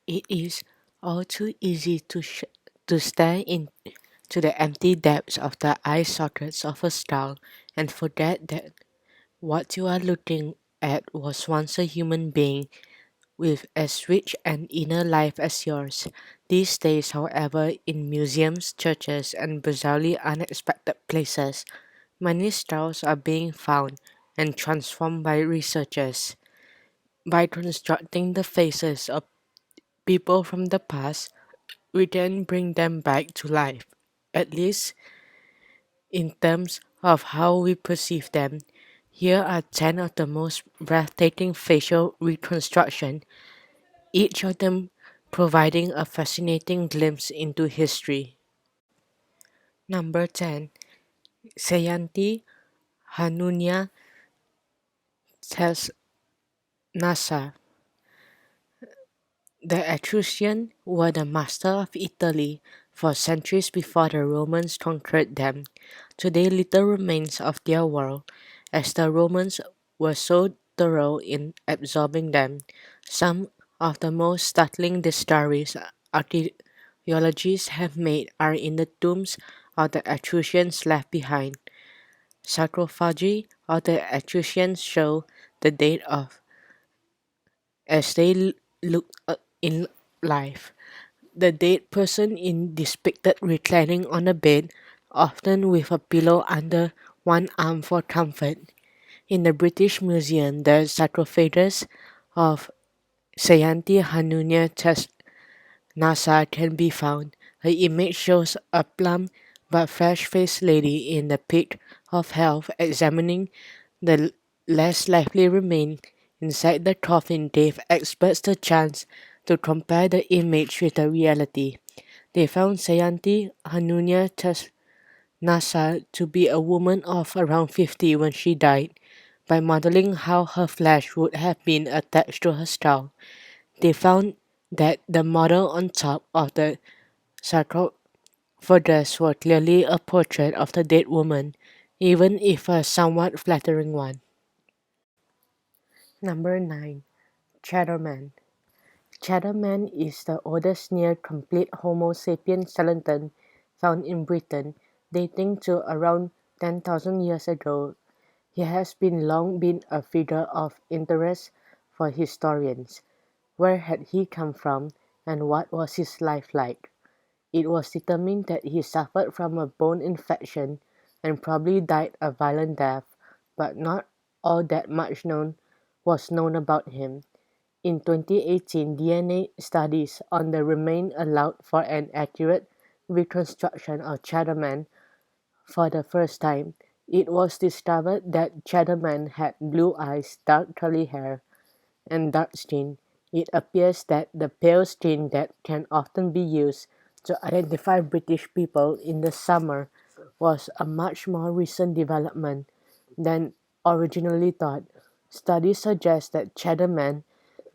It is all too easy to stare into the empty depths of the eye sockets of a star and forget that what you are looking at was once a human being with as rich an inner life as yours. These days, however, in museums, churches, and bizarrely unexpected places, many stars are being found and transformed by researchers. By constructing the faces of people from the past, we can bring them back to life, at least in terms of how we perceive them. Here are 10 of the most breathtaking facial reconstructions, each of them providing a fascinating glimpse into history. Number 10. Sayanti Hanunia Nasa. The Etruscans were the master of Italy for centuries before the Romans conquered them. Today little remains of their world, as the Romans were so thorough in absorbing them. Some of the most startling discoveries archaeologists have made are in the tombs of the Etruscans left behind. Sarcophagi of the Etruscans show the date of as they look in life. The dead person is depicted reclining on a bed, often with a pillow under one arm for comfort. In the British Museum, the sarcophagus of Sayanti Hanunia Nasa can be found. Her image shows a plump but fresh-faced lady in the peak of health examining the less likely remains inside the coffin gave experts the chance to compare the image with the reality. They found Sayanti Hanunia Nasa to be a woman of around 50 when she died. By modeling how her flesh would have been attached to her skull, they found that the model on top of the sarcophagus was clearly a portrait of the dead woman, even if a somewhat flattering one. Number 9. Chatterman. Chatterman is the oldest near-complete Homo sapiens skeleton found in Britain, dating to around 10,000 years ago. He has long been a figure of interest for historians. Where had he come from, and what was his life like? It was determined that he suffered from a bone infection and probably died a violent death, but not all that much was known about him. In 2018, DNA studies on the remains allowed for an accurate reconstruction of Chatterman for the first time. It was discovered that Chatterman had blue eyes, dark curly hair, and dark skin. It appears that the pale skin that can often be used to identify British people in the summer was a much more recent development than originally thought. Studies suggest that Chatterman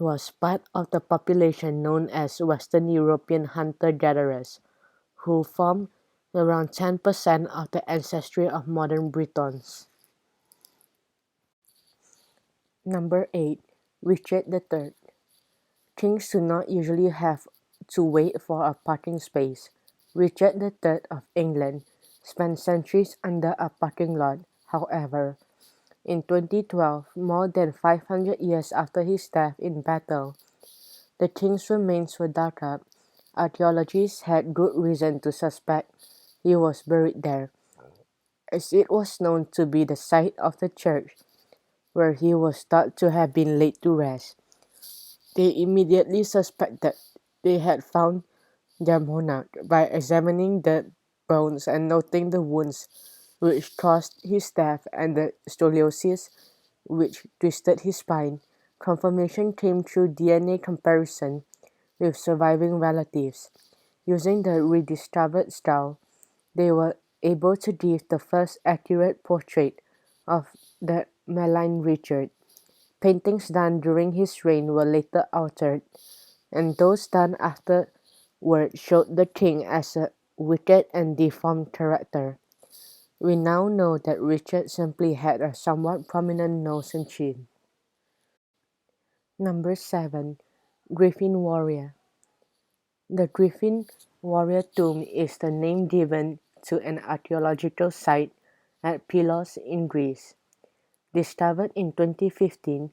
was part of the population known as Western European hunter-gatherers, who form around 10% of the ancestry of modern Britons. Number 8. Richard III. Kings do not usually have to wait for a parking space. Richard III of England spent centuries under a parking lot, however. In 2012, more than 500 years after his death in battle, the king's remains were dug up. Archaeologists had good reason to suspect he was buried there, as it was known to be the site of the church where he was thought to have been laid to rest. They immediately suspected they had found their monarch by examining the bones and noting the wounds which caused his death and the scoliosis which twisted his spine. Confirmation came through DNA comparison with surviving relatives. Using the rediscovered skull, they were able to give the first accurate portrait of the malign Richard. Paintings done during his reign were later altered, and those done afterward showed the king as a wicked and deformed character. We now know that Richard simply had a somewhat prominent nose and chin. Number 7. Griffin Warrior. The Griffin warrior tomb is the name given to an archaeological site at Pylos in Greece. Discovered in 2015,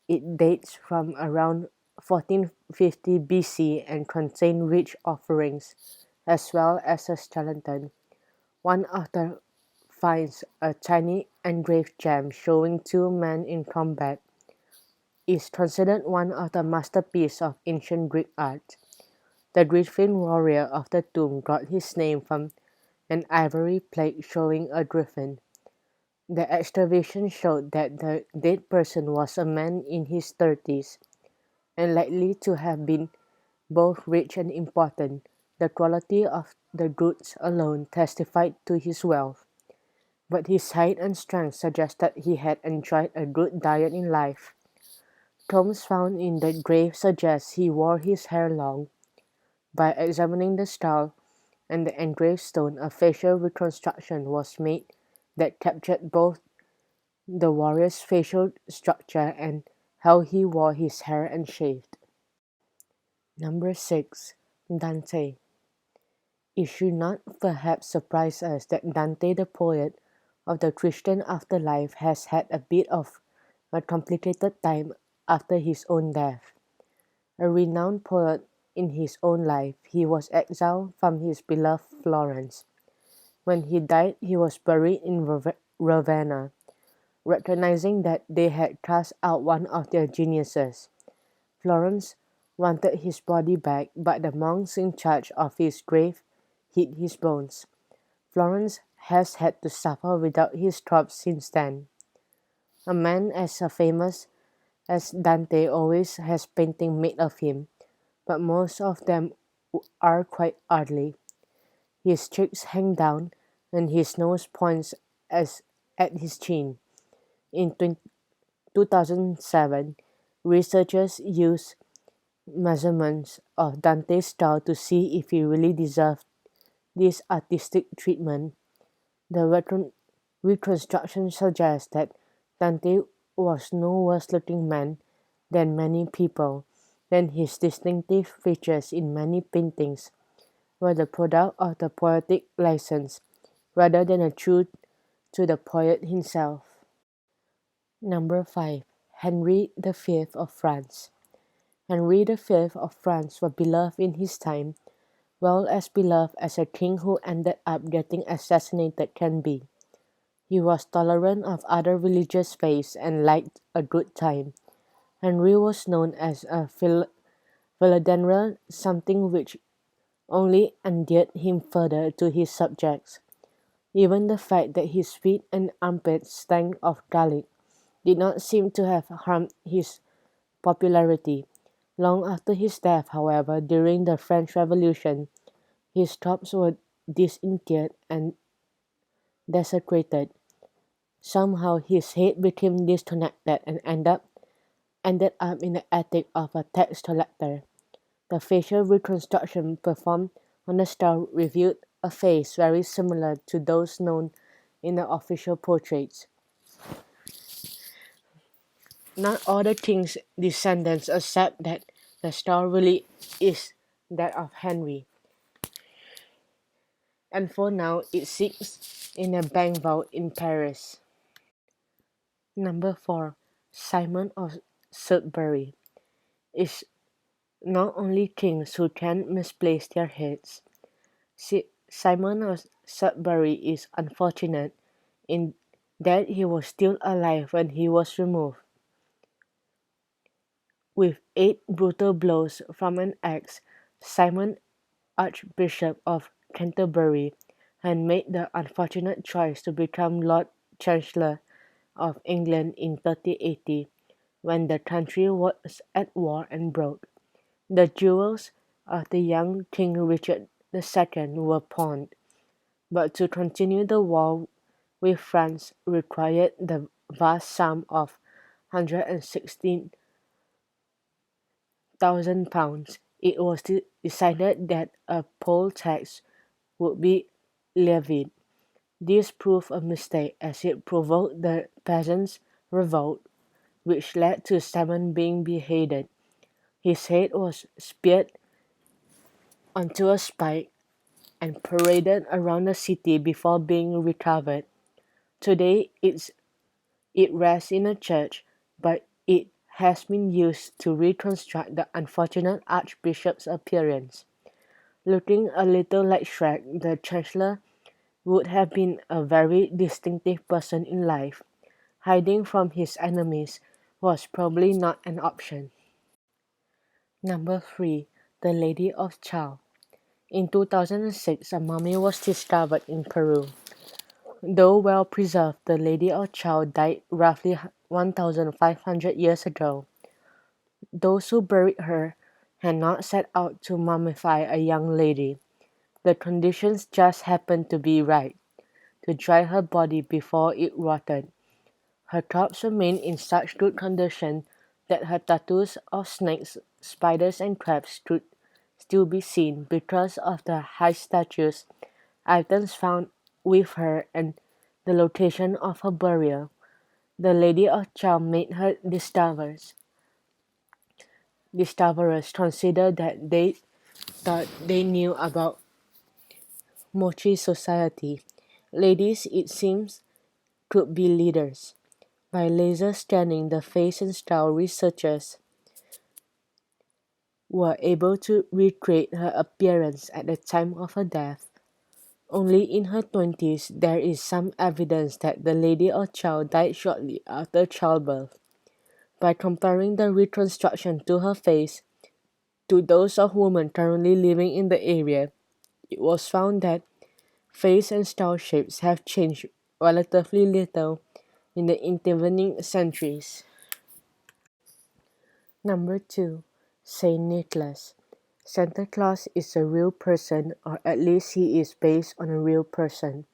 it dates from around 1450 BC and contains rich offerings, as well as a skeleton. One author finds a tiny engraved gem showing two men in combat. Is considered one of the masterpieces of ancient Greek art. The griffin warrior of the tomb got his name from an ivory plate showing a griffin. The excavation showed that the dead person was a man in his 30s and likely to have been both rich and important. The quality of the goods alone testified to his wealth, but his height and strength suggested he had enjoyed a good diet in life. Tombs found in the grave suggest he wore his hair long. By examining the skull and the engraved stone, a facial reconstruction was made that captured both the warrior's facial structure and how he wore his hair and shaved. Number 6. Dante. It should not perhaps surprise us that Dante the poet of the Christian afterlife has had a bit of a complicated time after his own death. A renowned poet in his own life, he was exiled from his beloved Florence. When he died, he was buried in Ravenna, recognizing that they had cast out one of their geniuses. Florence wanted his body back, but the monks in charge of his grave hid his bones. Florence has had to suffer without his corpse since then. A man as famous as Dante always has painting made of him, but most of them are quite ugly. His cheeks hang down, and his nose points as at his chin. In 2007, researchers used measurements of Dante's skull to see if he really deserved this artistic treatment. The reconstruction suggests that Dante was no worse looking man than many people, then his distinctive features in many paintings were the product of the poetic license rather than a true to the poet himself. Number 5. Henry V of France. Henry V of France was beloved in his time, well as beloved as a king who ended up getting assassinated can be. He was tolerant of other religious faiths and liked a good time. Henry was known as a philanderer, something which only endeared him further to his subjects. Even the fact that his feet and armpits stank of garlic did not seem to have harmed his popularity. Long after his death, however, during the French Revolution, his corpse was disinterred and desecrated. Somehow his head became disconnected and ended up in the attic of a tax collector. The facial reconstruction performed on the skull revealed a face very similar to those known in the official portraits. Not all the king's descendants accept that the skull really is that of Henry, and for now it sits in a bank vault in Paris. Number 4. Simon of Sudbury. It's not only kings who can misplace their heads. Simon of Sudbury is unfortunate in that he was still alive when he was removed. With 8 brutal blows from an axe, Simon, Archbishop of Canterbury, had made the unfortunate choice to become Lord Chancellor of England in 1380, when the country was at war and broke. The jewels of the young King Richard II were pawned, but to continue the war with France required the vast sum of £116,000. It was decided that a poll tax would be levied. This proved a mistake as it provoked the peasants' revolt, which led to Simon being beheaded. His head was speared onto a spike and paraded around the city before being recovered. Today it rests in a church, but it has been used to reconstruct the unfortunate archbishop's appearance. Looking a little like Shrek, the chancellor would have been a very distinctive person in life. Hiding from his enemies was probably not an option. Number 3. The Lady of Chao. In 2006, a mummy was discovered in Peru. Though well preserved, the Lady of Chao died roughly 1,500 years ago. Those who buried her had not set out to mummify a young lady. The conditions just happened to be right to dry her body before it rotted. Her corpse remained in such good condition that her tattoos of snakes, spiders, and crabs could still be seen because of the high status items found with her and the location of her burial. The Lady of Chao made her discoverers consider that they thought they knew about Mochi society. Ladies, it seems, could be leaders. By laser scanning the face and skull, researchers were able to recreate her appearance at the time of her death. Only in her 20s there is some evidence that the Lady of Chao died shortly after childbirth. By comparing the reconstruction to her face to those of women currently living in the area, it was found that face and skull shapes have changed relatively little in the intervening centuries. Number 2. Saint Nicholas. Santa Claus is a real person, or at least he is based on a real person.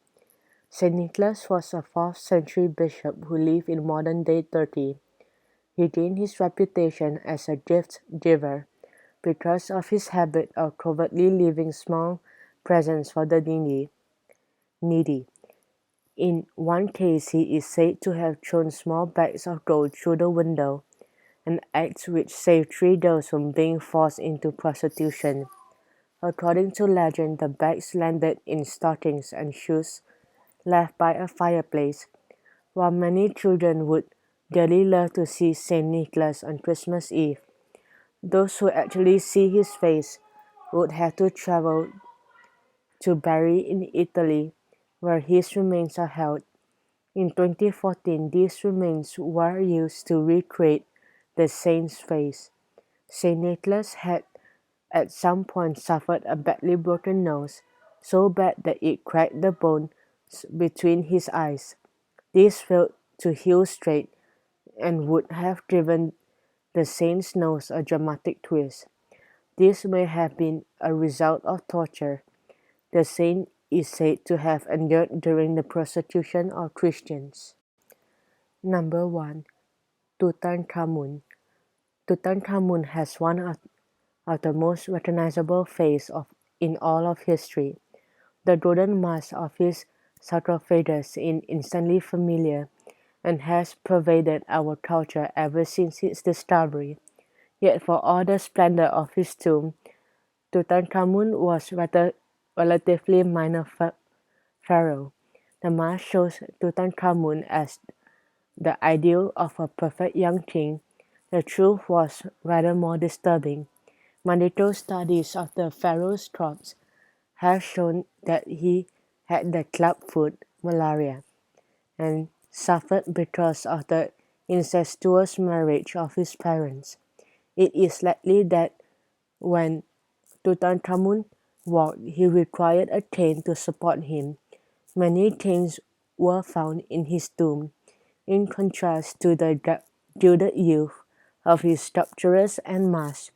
Saint Nicholas was a 4th century bishop who lived in modern day Turkey. He gained his reputation as a gift giver because of his habit of covertly leaving small presents for the needy. In one case, he is said to have thrown small bags of gold through the window, an act which saved 3 girls from being forced into prostitution. According to legend, the bags landed in stockings and shoes left by a fireplace. While many children would dearly love to see Saint Nicholas on Christmas Eve, those who actually see his face would have to travel to Bari in Italy, where his remains are held. In 2014, these remains were used to recreate the saint's face. Saint Nicholas had at some point suffered a badly broken nose, so bad that it cracked the bones between his eyes. This failed to heal straight and would have given the saint's nose a dramatic twist. This may have been a result of torture the saint is said to have endured during the persecution of Christians. Number 1. Tutankhamun. Tutankhamun has one of the most recognizable faces in all of history. The golden mask of his sarcophagus is instantly familiar and has pervaded our culture ever since its discovery. Yet for all the splendor of his tomb, Tutankhamun was relatively minor pharaoh. The mask shows Tutankhamun as the ideal of a perfect young king. The truth was rather more disturbing. Medical studies of the pharaoh's corpse have shown that he had the clubfoot malaria and suffered because of the incestuous marriage of his parents. It is likely that when Tutankhamun walked, he required a cane to support him. Many canes were found in his tomb, in contrast to the gilded youth of his sculptures and masks.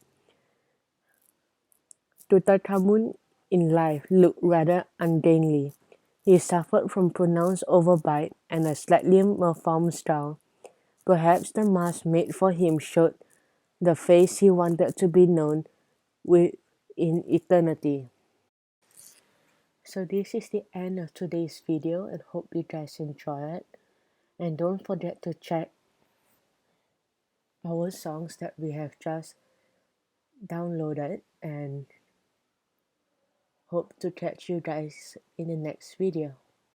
Tutankhamun in life looked rather ungainly. He suffered from pronounced overbite and a slightly malformed skull. Perhaps the mask made for him showed the face he wanted to be known with in eternity. So this is the end of today's video and hope you guys enjoy it. And don't forget to check our songs that we have just downloaded and Hope to catch you guys in the next video.